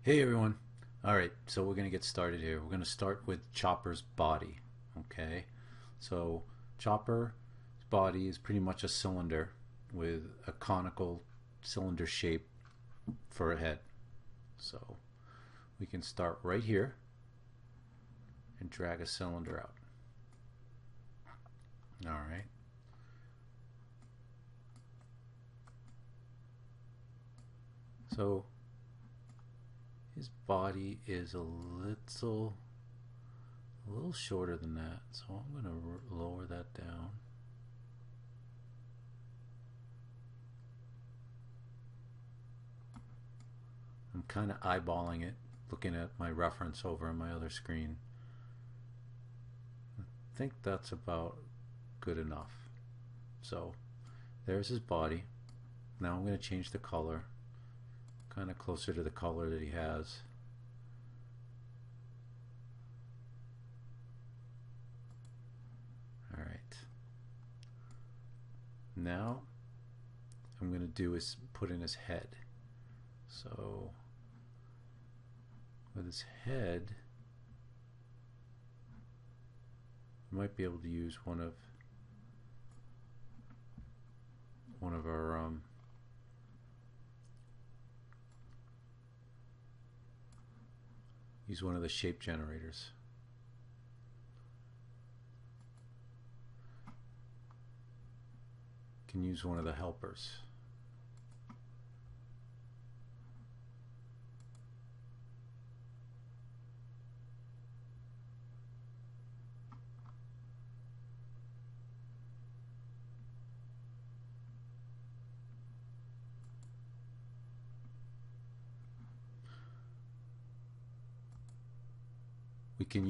Hey everyone. Alright, so we're going to get started here. We're going to start with Chopper's body. Okay, so Chopper's body is pretty much a cylinder with a conical cylinder shape for a head. So we can start right here and drag a cylinder out. Alright. So his body is a little shorter than that, so I'm going to lower that down. I'm kind of eyeballing it, looking at my reference over on my other screen. I think that's about good enough. So there's his body. Now I'm going to change the color, kind of closer to the color that he has. Alright. Now I'm going to do is put in his head. So with his head, we might be able to use one of our use one of the shape generators. Can use one of the helpers. We can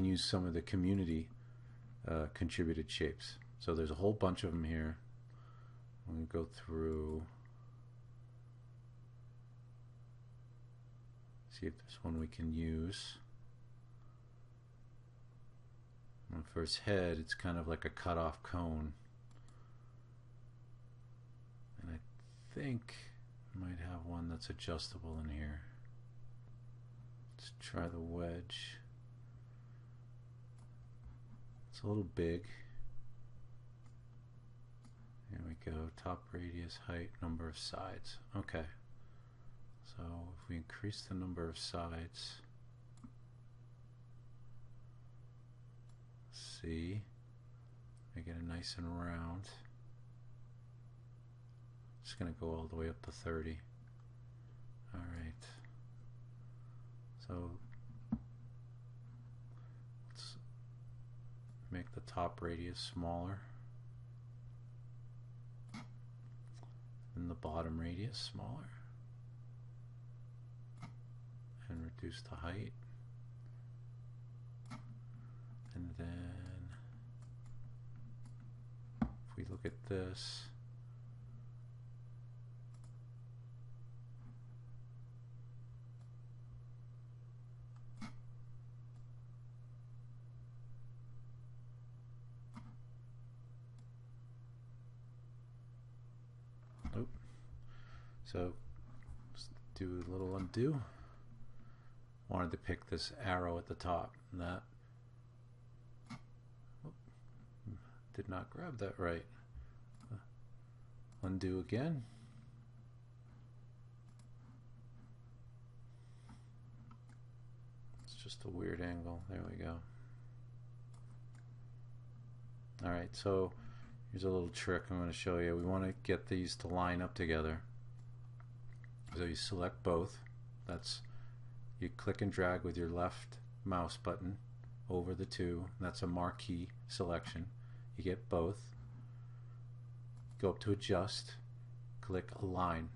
use some of the community contributed shapes. So there's a whole bunch of them here. I'm going to go through, see if there's one we can use. For his head, it's kind of like a cut-off cone, and I think I might have one that's adjustable in here. Let's try the wedge. It's a little big. There we go. Top radius, height, number of sides. Okay. So if we increase the number of sides, see, make it nice and round. Just going to go all the way up to 30. Alright. So let's make the top radius smaller and the bottom radius smaller, and reduce the height. And then if we look at this, so let's do a little undo. Wanted to pick this arrow at the top, and that did not grab that right. Undo again. It's just a weird angle. There we go. Alright, so here's a little trick I'm going to show you. We want to get these to line up together. So you select both. That's, you click and drag with your left mouse button over the two. That's a marquee selection. You get both. Go up to adjust, click align,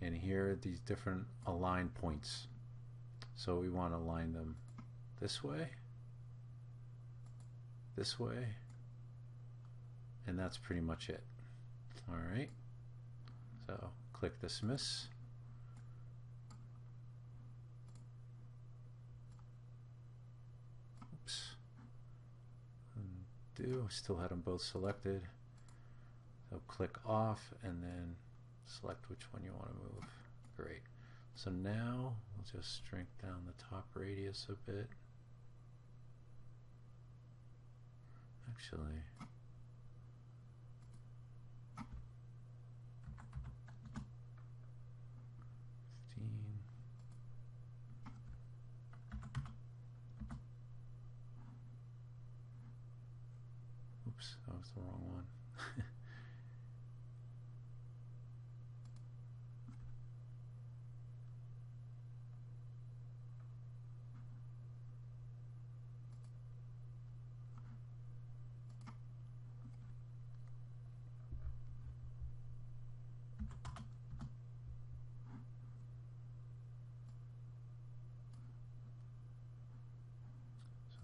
and here are these different align points. So we want to align them this way, and that's pretty much it. Alright, so click dismiss, oops, undo, still had them both selected. So click off and then select which one you want to move. Great. So now we'll just shrink down the top radius a bit. Actually, oops, that was the wrong one.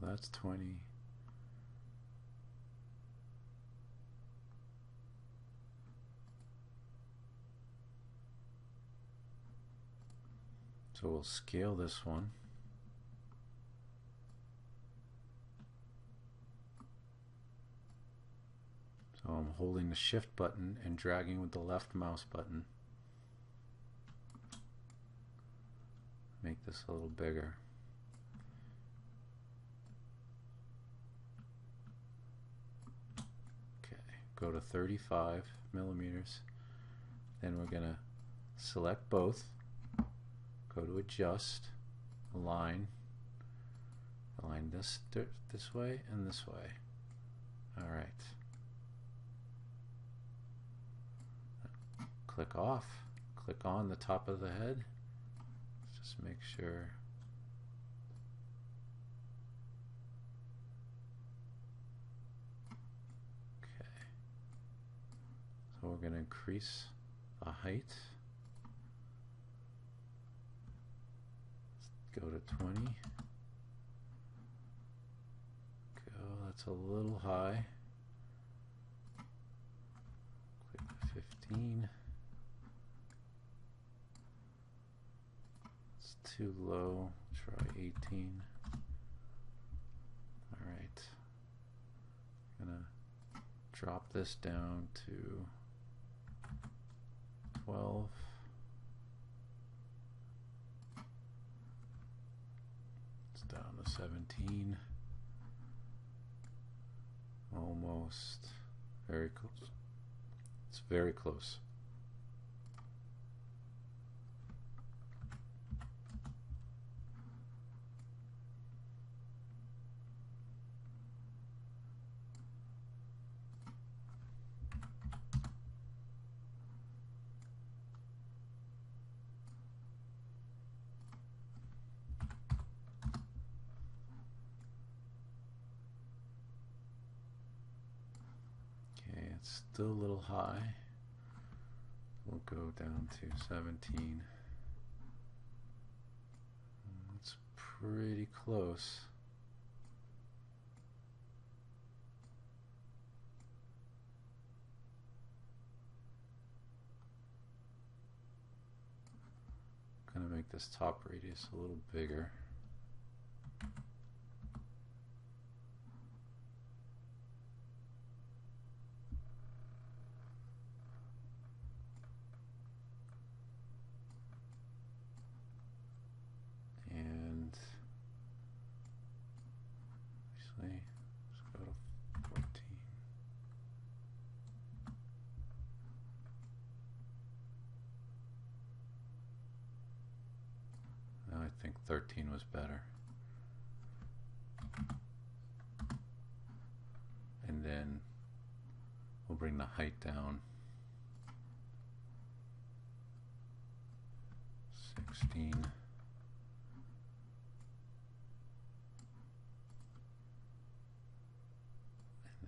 So that's 20. So we'll scale this one. So I'm holding the shift button and dragging with the left mouse button. Make this a little bigger. Okay, go to 35 millimeters. Then we're going to select both. Go to adjust, align this way and this way. All right. Click off, click on the top of the head. Let's just make sure. Okay. So we're going to increase the height. Go to 20. Go, that's a little high. Click to 15. It's too low. Try 18. Alright. I'm gonna drop this down to 12. Down to 17. Almost. Very close. It's very close. Still a little high. We'll go down to 17. It's pretty close. I'm gonna make this top radius a little bigger. I think 13 was better. And then we'll bring the height down. 16. And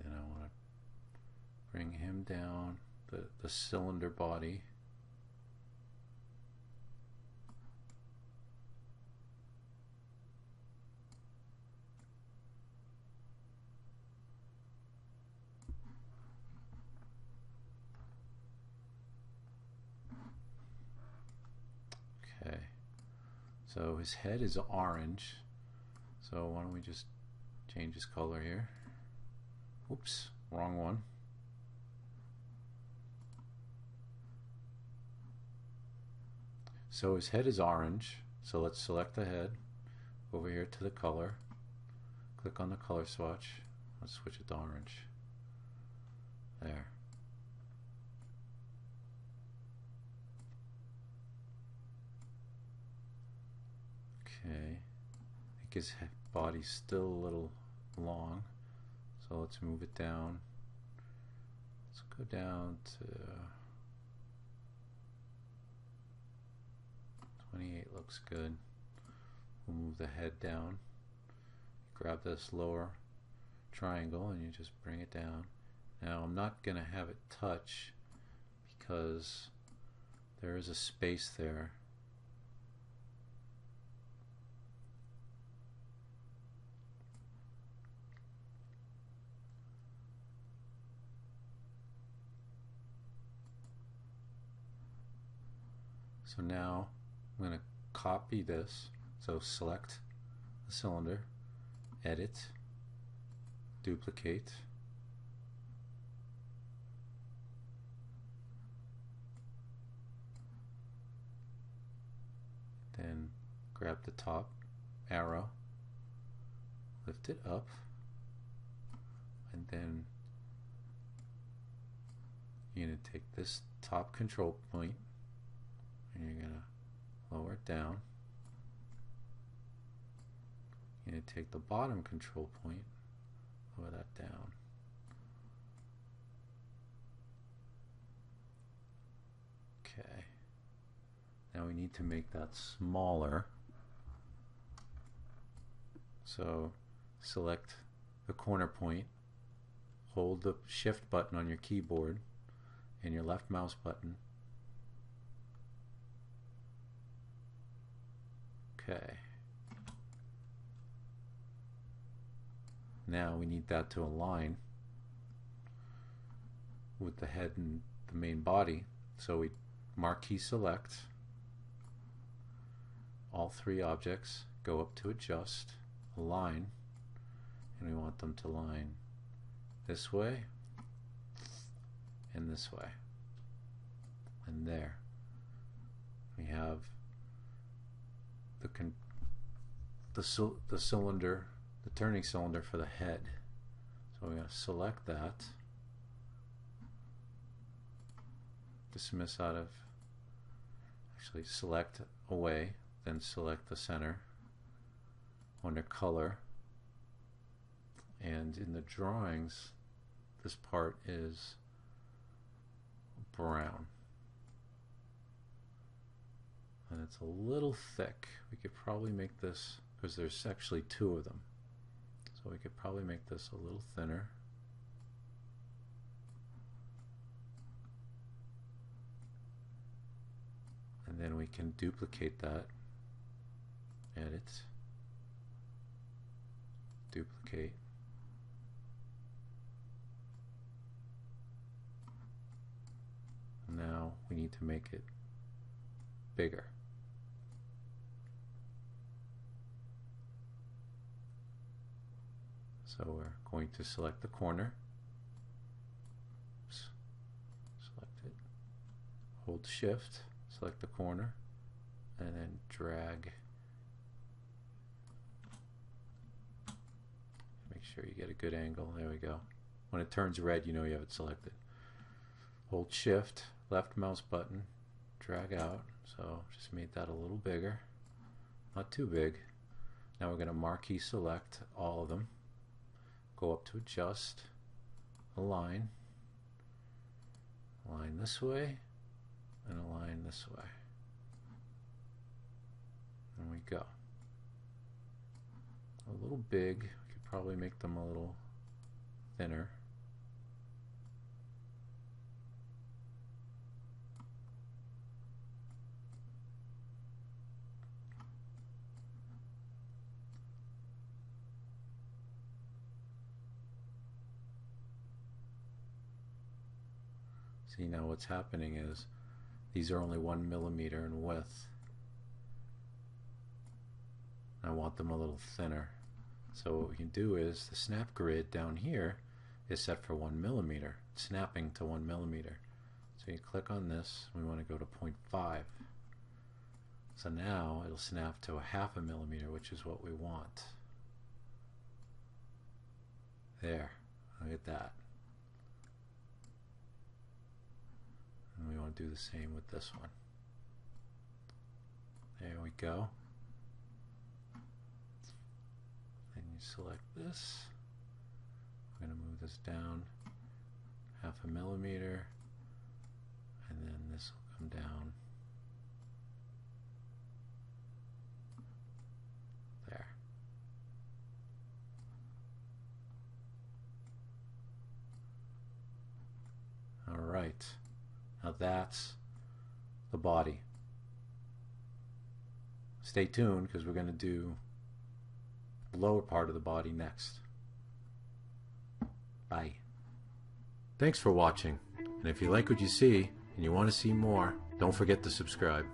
then I want to bring him down, the cylinder body. So his head is orange, so why don't we just change his color here. Oops, wrong one. So his head is orange, so let's select the head, over here to the color, click on the color swatch, let's switch it to orange. There. Okay, I think his body's still a little long, so let's move it down. Let's go down to 28 looks good. We'll move the head down. Grab this lower triangle and you just bring it down. Now I'm not going to have it touch because there is a space there. So now I'm going to copy this. So select the cylinder, edit, duplicate, then grab the top arrow, lift it up, and then you're going to take this top control point and you're going to lower it down. You're going to take the bottom control point, lower that down. Okay. Now we need to make that smaller. So select the corner point, hold the shift button on your keyboard and your left mouse button. Okay. Now we need that to align with the head and the main body. So we marquee select all three objects, go up to adjust, align, and we want them to line this way and this way. And there we have the cylinder, the turning cylinder for the head. So we're going to select that, dismiss out of, actually select away, then select the center under color, and in the drawings this part is brown and it's a little thick. We could probably make this, because there's actually two of them, so we could probably make this a little thinner. And then we can duplicate that, edit, duplicate, now we need to make it bigger. So we're going to select the corner, select it, hold shift, select the corner, and then drag. Make sure you get a good angle. There we go. When it turns red, you know you have it selected. Hold shift, left mouse button, drag out. So just made that a little bigger, not too big. Now we're going to marquee select all of them, go up to adjust, align, align this way, and align this way. There we go. A little big. We could probably make them a little thinner. See, now what's happening is these are only 1 millimeter in width. I want them a little thinner. So what we can do is the snap grid down here is set for 1 millimeter, snapping to 1 millimeter. So you click on this, we want to go to 0.5. So now it'll snap to a 0.5 millimeter, which is what we want. There, look at that. And we want to do the same with this one. There we go. Then you select this. We're going to move this down 0.5 millimeter, and then this will come down there. All right, now that's the body. Stay tuned because we're going to do the lower part of the body next. Bye. Thanks for watching, and if you like what you see and you want to see more, don't forget to subscribe.